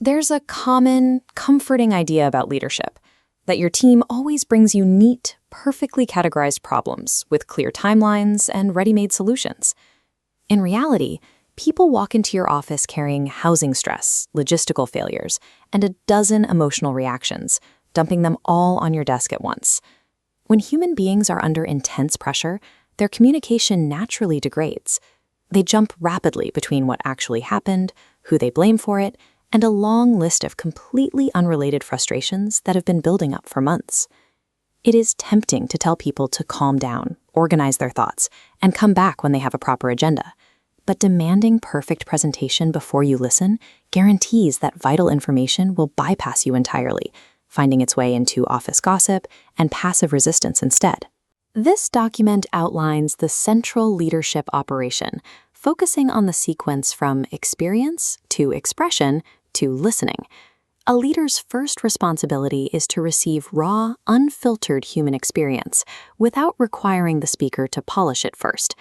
There's a common, comforting idea about leadership, that your team always brings you neat, perfectly categorized problems with clear timelines and ready-made solutions. In reality, people walk into your office carrying housing stress, logistical failures, and a dozen emotional reactions, dumping them all on your desk at once. When human beings are under intense pressure, their communication naturally degrades. They jump rapidly between what actually happened, who they blame for it, and a long list of completely unrelated frustrations that have been building up for months. It is tempting to tell people to calm down, organize their thoughts, and come back when they have a proper agenda. But demanding perfect presentation before you listen guarantees that vital information will bypass you entirely, finding its way into office gossip and passive resistance instead. This document outlines the central leadership operation, focusing on the sequence from experience to expression to listening. A leader's first responsibility is to receive raw, unfiltered human experience without requiring the speaker to polish it first.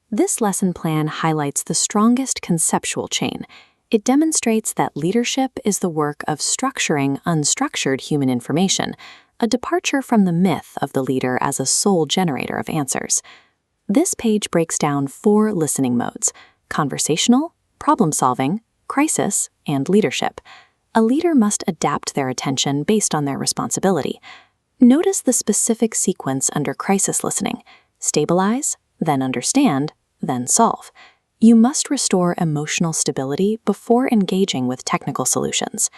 This lesson plan highlights the strongest conceptual chain. It demonstrates that leadership is the work of structuring unstructured human information, a departure from the myth of the leader as a sole generator of answers. This page breaks down 4 listening modes: conversational, problem-solving, crisis, and leadership. A leader must adapt their attention based on their responsibility. Notice the specific sequence under crisis listening: stabilize, then understand, then solve. You must restore emotional stability before engaging with technical solutions.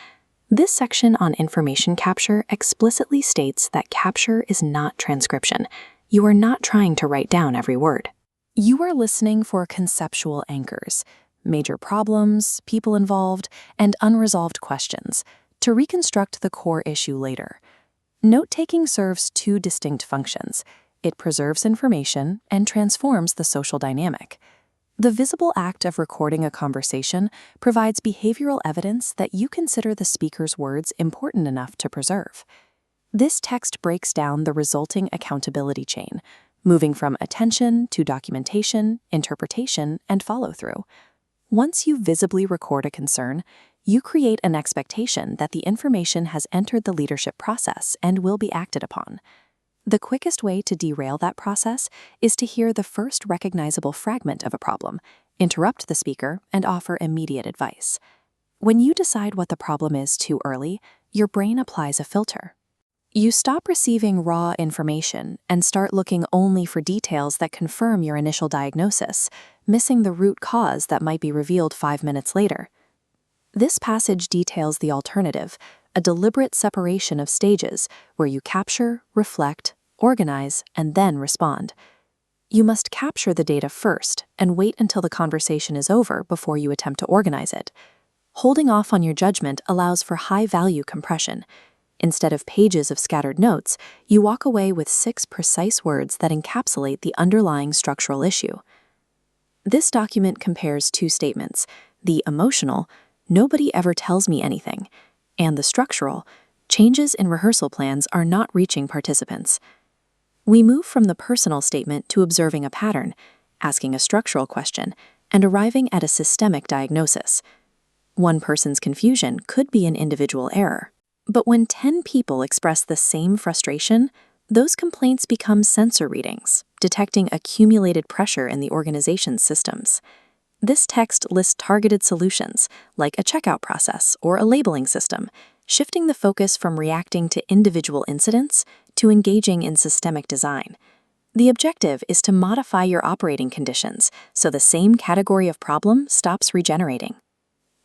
This section on information capture explicitly states that capture is not transcription. You are not trying to write down every word. You are listening for conceptual anchors, major problems, people involved, and unresolved questions, to reconstruct the core issue later. Note-taking serves 2 distinct functions. It preserves information and transforms the social dynamic. The visible act of recording a conversation provides behavioral evidence that you consider the speaker's words important enough to preserve. This text breaks down the resulting accountability chain, moving from attention to documentation, interpretation, and follow-through. Once you visibly record a concern, you create an expectation that the information has entered the leadership process and will be acted upon. The quickest way to derail that process is to hear the first recognizable fragment of a problem, interrupt the speaker, and offer immediate advice. When you decide what the problem is too early, your brain applies a filter. You stop receiving raw information and start looking only for details that confirm your initial diagnosis, missing the root cause that might be revealed 5 minutes later. This passage details the alternative, a deliberate separation of stages where you capture, reflect, organize, and then respond. You must capture the data first and wait until the conversation is over before you attempt to organize it. Holding off on your judgment allows for high-value compression. Instead of pages of scattered notes, you walk away with 6 precise words that encapsulate the underlying structural issue. This document compares 2 statements: the emotional, "Nobody ever tells me anything," and the structural, "Changes in rehearsal plans are not reaching participants." We move from the personal statement to observing a pattern, asking a structural question, and arriving at a systemic diagnosis. One person's confusion could be an individual error. But when 10 people express the same frustration, those complaints become sensor readings, detecting accumulated pressure in the organization's systems. This text lists targeted solutions, like a checkout process or a labeling system, shifting the focus from reacting to individual incidents to engaging in systemic design. The objective is to modify your operating conditions so the same category of problem stops regenerating.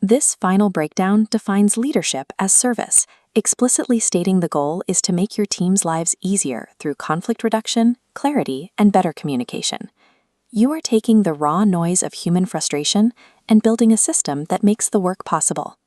This final breakdown defines leadership as service, explicitly stating the goal is to make your team's lives easier through conflict reduction, clarity, and better communication. You are taking the raw noise of human frustration and building a system that makes the work possible.